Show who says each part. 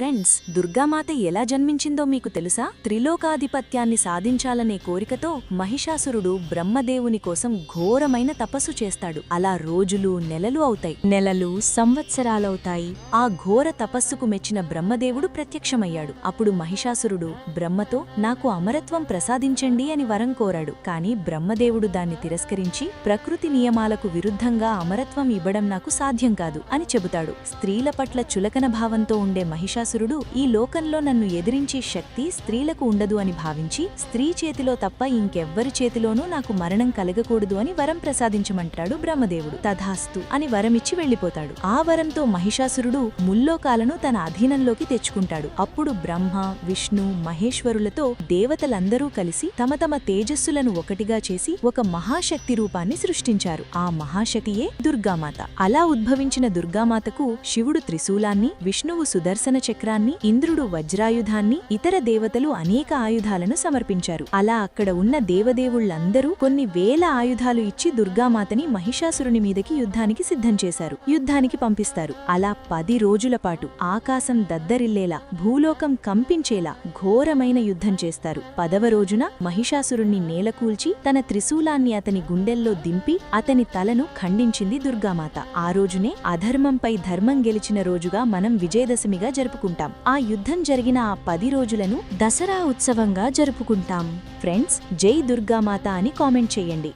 Speaker 1: Friends, Durgamata ఎలా జన్మించిందో మీకు తెలుసా? త్రిలోకాధిపత్యాన్ని సాధించాలనే కోరికతో మహిషాసురుడు బ్రహ్మదేవుని కోసం ఘోరమైన తపస్సు చేస్తాడు. అలా రోజులు నెలలు అవుతాయి, నెలలు సంవత్సరాలవుతాయి. ఆ ఘోర తపస్సుకు మెచ్చిన బ్రహ్మదేవుడు ప్రత్యక్షమయ్యాడు. అప్పుడు మహిషాసురుడు బ్రహ్మతో నాకు అమరత్వం ప్రసాదించండి అని వరం కోరాడు. కాని బ్రహ్మదేవుడు దాన్ని తిరస్కరించి ప్రకృతి నియమాలకు విరుద్ధంగా అమరత్వం ఇవ్వడం నాకు సాధ్యం కాదు అని చెబుతాడు. స్త్రీల పట్ల చులకన భావంతో ఉండే మహిషాసురుడు ఈ లోకంలో నన్ను ఎదిరించే శక్తి స్త్రీలకు ఉండదు అని భావించి స్త్రీ చేతిలో తప్ప ఇంకెవ్వరి చేతిలోనూ నాకు మరణం కలగకూడదు అని వరం ప్రసాదించమంటాడు బ్రహ్మదేవుడు. తథాస్తు అని వరమిచ్చి వెళ్లిపోతాడు. ఆ వరంతో మహిషాసురుడు ముల్లోకాలను తన అధీనంలోకి తెచ్చుకుంటాడు. అప్పుడు బ్రహ్మ, విష్ణు, మహేశ్వరులతో దేవతలందరూ కలిసి తమ తమ తేజస్సులను ఒకటిగా చేసి ఒక మహాశక్తి రూపాన్ని సృష్టించారు. ఆ మహాశక్తియే దుర్గామాత. అలా ఉద్భవించిన దుర్గామాతకు శివుడు త్రిశూలాన్ని, విష్ణువు సుదర్శన చక్రాన్ని, ఇంద్రుడు వజ్రాయుధాన్ని, ఇతర దేవతలు అనేక ఆయుధాలను సమర్పించారు. అలా అక్కడ ఉన్న దేవదేవుళ్లందరూ కొన్ని వేల ఆయుధాలు ఇచ్చి దుర్గామాతని మహిషాసురుని మీదకి యుద్ధానికి సిద్ధం చేశారు. యుద్ధానికి పంపిస్తారు. అలా 10 రోజుల పాటు ఆకాశం దద్దరిల్లేలా, భూలోకం కంపించేలా ఘోరమైన యుద్ధం చేస్తారు. 10వ రోజున మహిషాసురుణ్ణి నేలకూల్చి తన త్రిశూలాన్ని అతని గుండెల్లో దింపి అతని తలను ఖండించింది దుర్గామాత. ఆ రోజునే అధర్మంపై ధర్మం గెలిచిన రోజుగా మనం విజయదశమిగా జరుపుకుంటాం. ఆ యుద్ధం జరిగిన ఆ 10 రోజులను దసరా ఉత్సవంగా జరుపుకుంటాం. ఫ్రెండ్స్, జై దుర్గామాత అని కామెంట్ చేయండి.